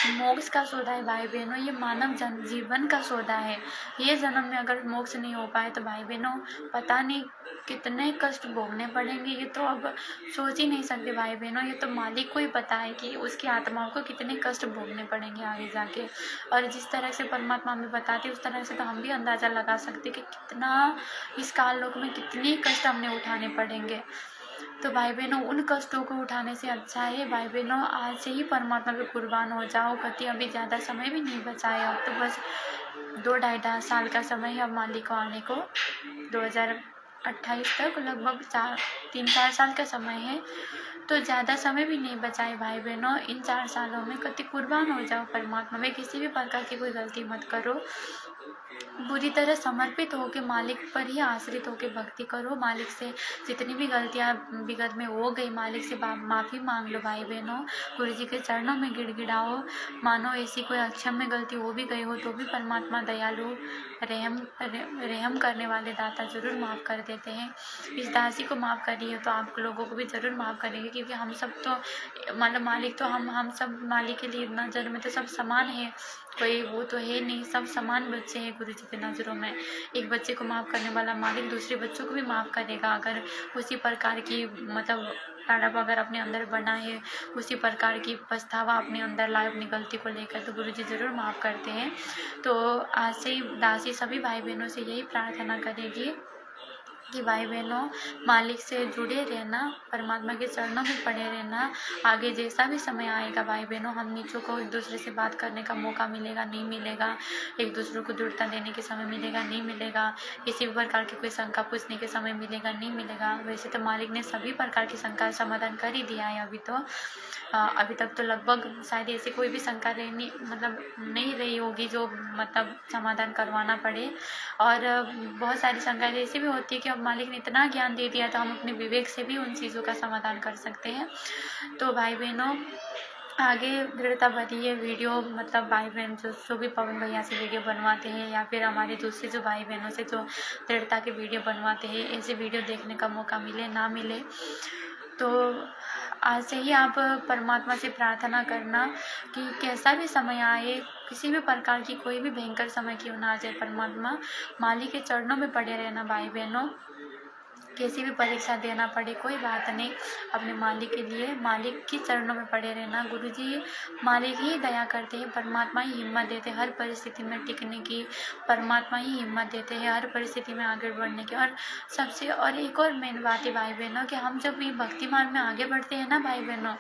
मोक्ष का सौदा है भाई बहनों, ये मानव जीवन का सौदा है। ये जन्म में अगर मोक्ष नहीं हो पाए तो भाई बहनों पता नहीं कितने कष्ट भोगने पड़ेंगे, ये तो अब सोच ही नहीं सकते भाई बहनों। ये तो मालिक को ही पता है कि उसकी आत्माओं को कितने कष्ट भोगने पड़ेंगे आगे जाके। और जिस तरह से परमात्मा हमें बताते उस तरह से तो हम भी अंदाज़ा लगा सकते कि कितना इस काल लोक में कितने कष्ट हमने उठाने पड़ेंगे। तो भाई बहनों उन कष्टों को उठाने से अच्छा है भाई बहनों आज से ही परमात्मा पे कुर्बान हो जाओ। कति अभी ज़्यादा समय भी नहीं बचा है, अब तो बस 2-2.5 साल का समय है अब मालिक को आने को, 2028 तक लगभग 3-4 साल का समय है। तो ज़्यादा समय भी नहीं बचा है भाई बहनों, इन 4 सालों में कति कुर्बान हो जाओ परमात्मा में, किसी भी प्रकार की कोई गलती मत करो, बुरी तरह समर्पित होकर मालिक पर ही आश्रित होकर भक्ति करो। मालिक से जितनी भी गलतियाँ विगत में हो गई मालिक से माफ़ी मांग लो भाई बहनों, गुरु जी के चरणों में गिड़गिड़ाओ। मानो ऐसी कोई अक्षम में गलती हो भी गई हो तो भी परमात्मा दयालु रहम करने वाले दाता जरूर माफ़ कर देते हैं। इस दासी को माफ़ करिए तो आप लोगों को भी ज़रूर माफ़ करेंगे, क्योंकि हम सब तो मतलब मालिक तो हम सब मालिक के लिए नज़र में तो सब समान है, कोई वो तो है नहीं, सब समान बच्चे हैं गुरु जी की नज़रों में। एक बच्चे को माफ़ करने वाला मालिक दूसरे बच्चों को भी माफ़ करेगा, अगर उसी प्रकार की मतलब तड़प अगर अपने अंदर बना है, उसी प्रकार की पछतावा अपने अंदर लाए अपनी गलती को लेकर, तो गुरु जी ज़रूर माफ़ करते हैं। तो आज से ही दासी सभी भाई बहनों से यही प्रार्थना करेगी कि भाई बहनों मालिक से जुड़े रहना, परमात्मा के चरणों में पड़े रहना। आगे जैसा भी समय आएगा भाई बहनों, हम नीचों को एक दूसरे से बात करने का मौका मिलेगा नहीं मिलेगा, एक दूसरे को दृढ़ता देने के समय मिलेगा नहीं मिलेगा, किसी भी प्रकार की कोई शंका पूछने के समय मिलेगा नहीं मिलेगा। वैसे तो मालिक ने सभी प्रकार की शंका समाधान कर ही दिया है अभी तक तो लगभग शायद ऐसी कोई भी शंका रहनी मतलब नहीं रही होगी जो मतलब समाधान करवाना पड़े। और बहुत सारी शंकाएं ऐसी भी होती है कि अब मालिक ने इतना ज्ञान दे दिया तो हम अपने विवेक से भी उन चीज़ों का समाधान कर सकते हैं। तो भाई बहनों आगे दृढ़ता बढ़ी वीडियो, मतलब भाई बहन जो भी पवन भैया से वीडियो बनवाते हैं या फिर हमारे दूसरे जो भाई बहनों से जो दृढ़ता के वीडियो बनवाते हैं, ऐसे वीडियो देखने का मौका मिले ना मिले तो आज से ही आप परमात्मा से प्रार्थना करना कि कैसा भी समय आए, किसी भी प्रकार की कोई भी भयंकर समय क्यों ना आ जाए, परमात्मा मालिक के चरणों में पड़े रहना भाई बहनों। कैसी भी परीक्षा देना पड़े कोई बात नहीं, अपने मालिक के लिए मालिक की चरणों में पड़े रहना। गुरुजी मालिक ही दया करते हैं, परमात्मा ही हिम्मत देते हैं हर परिस्थिति में टिकने की, परमात्मा ही हिम्मत देते हैं हर परिस्थिति में आगे बढ़ने की। और सबसे और एक और मेन बात है भाई बहनों कि हम जब ये भक्ति मार्ग में आगे बढ़ते हैं ना भाई बहनों,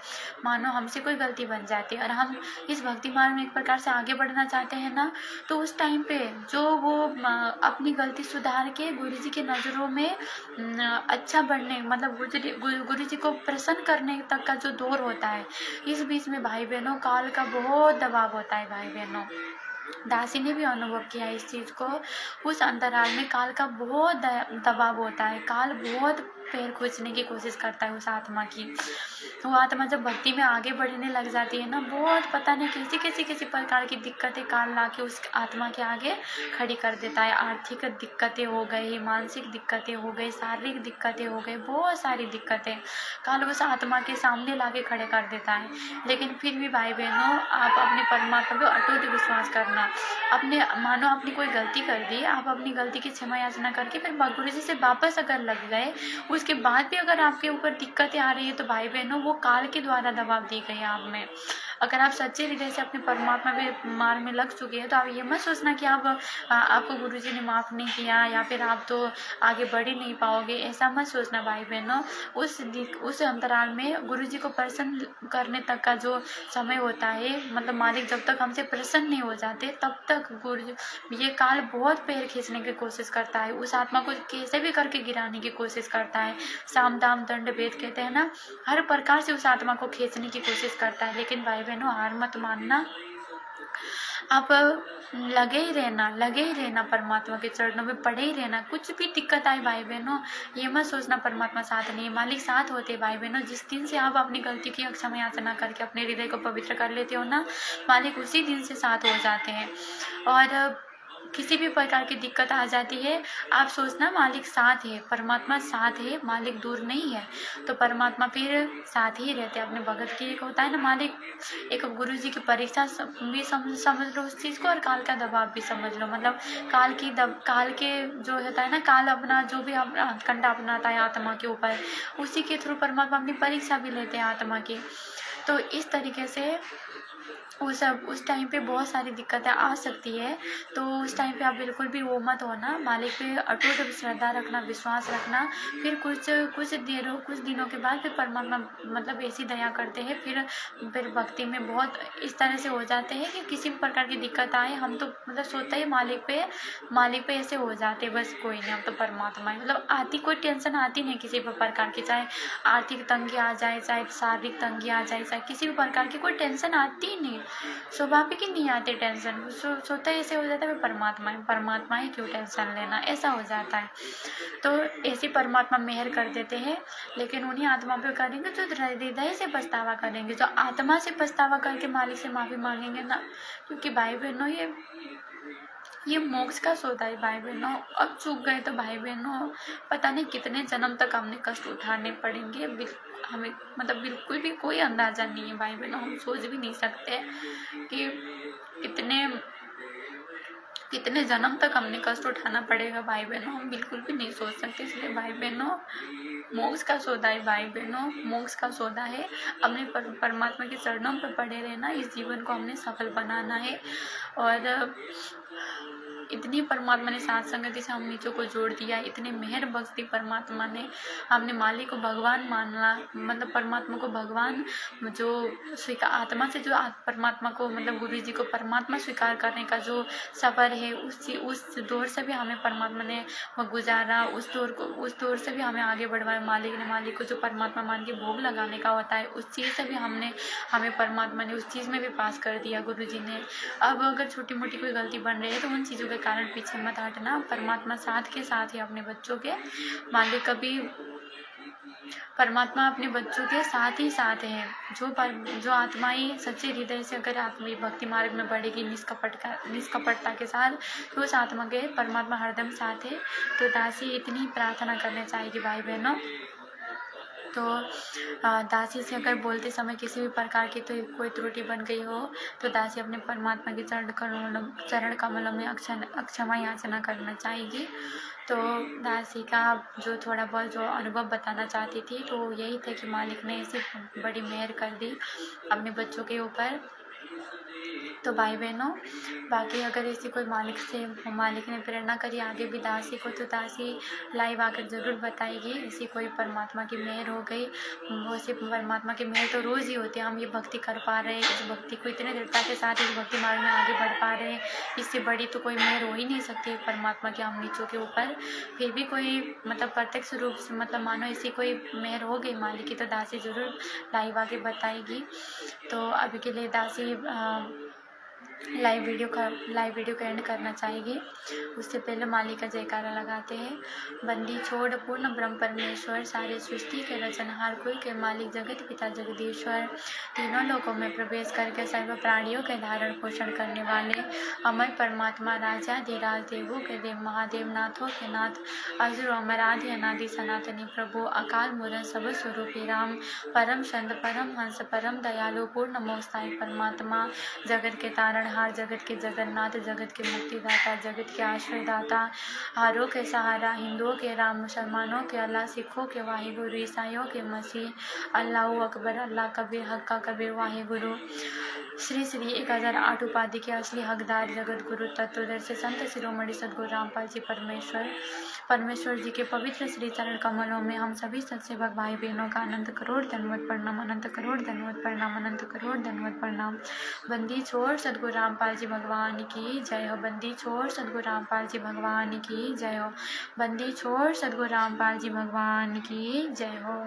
मानो हमसे कोई गलती बन जाती है और हम इस भक्ति मार्ग में एक प्रकार से आगे बढ़ना चाहते हैं ना, तो उस टाइम पे जो वो अपनी गलती सुधार के गुरुजी की नज़रों में अच्छा बढ़ने मतलब गुरु जी को प्रसन्न करने तक का जो दौर होता है, इस बीच में भाई बहनों काल का बहुत दबाव होता है भाई बहनों। दासी ने भी अनुभव किया इस चीज़ को। उस अंतराल में काल का बहुत दबाव होता है, काल बहुत पैर खींचने की कोशिश करता है उस आत्मा की। वो आत्मा जब भक्ति में आगे बढ़ने लग जाती है ना, बहुत पता नहीं किसी प्रकार की दिक्कतें काल ला के उस आत्मा के आगे खड़ी कर देता है। आर्थिक दिक्कतें हो गई, मानसिक दिक्कतें हो गई, शारीरिक दिक्कतें हो गई, बहुत सारी दिक्कतें काल उस आत्मा के सामने ला के खड़े कर देता है। लेकिन फिर भी भाई बहनों आप अपने परमात्मा पर अटूट विश्वास करना। अपने मानो आपने कोई गलती कर दी, आप अपनी गलती की क्षमा याचना करके फिर गुरु जी से वापस अगर लग गए, उसके बाद भी अगर आपके ऊपर दिक्कतें आ रही है तो भाई बहनों वो काल के द्वारा दबाव दी गई है आप में। अगर आप सच्चे हृदय से अपने परमात्मा पे मार्ग में लग चुके हैं तो आप ये मत सोचना कि आपको गुरुजी ने माफ़ नहीं किया या फिर आप तो आगे बढ़ ही नहीं पाओगे, ऐसा मत सोचना भाई बहनों। उस अंतराल में गुरुजी को प्रसन्न करने तक का जो समय होता है, मतलब मालिक जब तक हमसे प्रसन्न नहीं हो जाते तब तक गुरु ये काल बहुत पैर खींचने की कोशिश करता है, उस आत्मा को कैसे भी करके गिराने की कोशिश करता है। साम दाम दंड भेद कहते हैं ना, हर प्रकार से उस आत्मा को खींचने की कोशिश करता है। लेकिन भाई बहनों हार मत मानना, आप लगे ही रहना परमात्मा के चरणों में पड़े ही रहना। कुछ भी दिक्कत आए भाई बहनों ये मत सोचना परमात्मा साथ नहीं है, मालिक साथ होते भाई बहनों। जिस दिन से आप अपनी गलती की क्षमा याचना करके अपने हृदय को पवित्र कर लेते हो ना, मालिक उसी दिन से साथ हो जाते हैं। और किसी भी प्रकार की दिक्कत आ जाती है, आप सोचना मालिक साथ है, परमात्मा साथ है, मालिक दूर नहीं है, तो परमात्मा फिर साथ ही रहते हैं। अपने भगत की एक होता है ना मालिक, एक गुरु जी की परीक्षा भी समझ लो उस चीज़ को, और काल का दबाव भी समझ लो। मतलब काल के जो होता है ना, काल अपना जो भी कंडा अपनाता है आत्मा के ऊपर, उसी के थ्रू परमात्मा अपनी परीक्षा भी लेते हैं आत्मा की। तो इस तरीके से उस टाइम पे बहुत सारी दिक्कतें आ सकती है, तो उस टाइम पे आप बिल्कुल भी वो मत होना, मालिक पे अटूट श्रद्धा रखना, विश्वास रखना। फिर कुछ दिनों के बाद फिर परमात्मा मतलब ऐसी दया करते हैं, फिर भक्ति में बहुत इस तरह से हो जाते हैं कि किसी भी प्रकार की दिक्कत आए हम तो मतलब सोता ही मालिक पे ऐसे हो जाते हैं, बस कोई नहीं हम तो परमात्मा है। मतलब कोई टेंशन आती नहीं किसी भी प्रकार की, चाहे आर्थिक तंगी आ जाए, चाहे शारीरिक तंगी आ जाए, चाहे किसी भी प्रकार की कोई टेंशन आती नहीं, स्वाभाविक ही नहीं आते टेंशन। सोता ऐसे हो जाता है परमात्मा है क्यों टेंशन लेना, ऐसा हो जाता है। तो ऐसे परमात्मा मेहर कर देते हैं, लेकिन उन्हीं आत्मा पे करेंगे जो हृदय से पछतावा करेंगे, जो आत्मा से पछतावा करके मालिक से माफ़ी मांगेंगे ना। क्योंकि भाई बहनों ये मोक्ष का सौदा है भाई बहनों। अब चूक गए तो भाई बहनों पता नहीं कितने जन्म तक हमने कष्ट उठाने पड़ेंगे, हमें मतलब बिल्कुल भी कोई अंदाज़ा नहीं है भाई बहनों। हम सोच भी नहीं सकते कि कितने जन्म तक हमने कष्ट उठाना पड़ेगा भाई बहनों, हम बिल्कुल भी नहीं सोच सकते। इसलिए भाई बहनों मोक्ष का सौदा है भाई बहनों, मोक्ष का सौदा है। अपने परमात्मा के चरणों पर पड़े रहना, इस जीवन को हमने सफल बनाना है। और इतनी परमात्मा ने साथ संगति से हम नीचों को जोड़ दिया, इतने मेहर बख्श दी परमात्मा ने। हमने मालिक को भगवान मानना, मतलब परमात्मा को भगवान जो स्वीकार आत्मा से जो परमात्मा को मतलब गुरु जी को परमात्मा स्वीकार करने का जो सफ़र है, उस दौर से भी हमें परमात्मा ने गुजारा, उस दौर से भी हमें आगे बढ़वाया। मालिक को जो परमात्मा मान के भोग लगाने का होता है, उस चीज़ से भी हमें परमात्मा ने उस चीज़ में भी पास कर दिया गुरु जी ने। अब अगर छोटी मोटी कोई गलती बन रही है तो उन चीज़ों के कारण पीछे मत हटना, परमात्मा साथ के साथ ही अपने बच्चों के, मालिक कभी परमात्मा अपने बच्चों के साथ ही साथ है। जो आत्माएं सच्चे हृदय से अगर आत्मी भक्ति मार्ग में बढ़ेगी निष्कपटता के साथ, तो उस आत्मा के परमात्मा हरदम साथ है। तो दासी इतनी प्रार्थना करना चाहेगी भाई बहनों। तो दासी से अगर बोलते समय किसी भी प्रकार की तो कोई त्रुटि बन गई हो तो दासी अपने परमात्मा के चरण कमलों में क्षमा याचना करना चाहेगी। तो दासी का जो थोड़ा बहुत जो अनुभव बताना चाहती थी तो यही था कि मालिक ने ऐसी बड़ी मेहर कर दी अपने बच्चों के ऊपर। तो भाई बहनों, बाकी अगर ऐसी कोई मालिक ने प्रेरणा करी आगे भी दासी को, तो दासी लाइव आकर ज़रूर बताएगी। ऐसी कोई परमात्मा की मेहर हो गई, वो सिर्फ परमात्मा की मेहर तो रोज़ ही होती है। हम ये भक्ति कर पा रहे हैं, इस भक्ति को इतने दृढ़ता के साथ इस भक्ति मार्ग में आगे बढ़ पा रहे हैं, इससे बड़ी तो कोई मेहर हो ही नहीं सकती परमात्मा की हम नीचों के ऊपर। फिर भी कोई प्रत्यक्ष रूप से मानो ऐसी कोई मेहर हो गई मालिक की, तो दासी ज़रूर लाइव आगे बताएगी। तो अभी के लिए दासी लाइव वीडियो का एंड करना चाहेगी। उससे पहले मालिक का जयकारा लगाते हैं। बंदी छोड़ पूर्ण ब्रह्म परमेश्वर, सारे सृष्टि के रचनहार, कुल के मालिक, जगत पिता जगदीश्वर, तीनों लोकों में प्रवेश करके सर्व प्राणियों के धारण पोषण करने वाले अमर परमात्मा, राजा धीराज, देवों के देव, महादेव, नाथों के नाथ, अजर अमर आदि अनादि सनातनी प्रभु, अकाल मूर्त सब स्वरूपी राम, परम संत, परम हंस, परम दयालु, पूर्ण मोक्षदायी परमात्मा, जगत के तारणहार, जगत के जगन्नाथ, जगत के मुक्तिदाता, जगत के आश्रयदाता, हारों के सहारा, हिंदुओं के राम, मुसलमानों के अल्लाह, सिखों के वाहिगुरु, ईसाइयों के मसीह, अल्लाह अकबर, अल्लाह कबीर, हक्का कबीर, वाहिगुरु, श्री श्री 1008 उपाधि के असली हकदार, जगत गुरु तत्वदर्शी संत शिरोमणि सद्गुरु रामपाल जी परमेश्वर जी के पवित्र श्री चरण कमलों में हम सभी सत्सेवक भाई बहनों का अनंत करोड़ धन्यवाद प्रणाम, अनंत करोड़ धन्यवाद प्रणाम, अनंत करोड़ धन्यवाद प्रणाम। बंदी छोड़ सद्गुरु रामपाल जी भगवान की जय हो। बंदी छोड़ सद्गुरु रामपाल जी भगवान की जय हो। बंदी छोड़ सद्गुरु रामपाल जी भगवान की जय हो।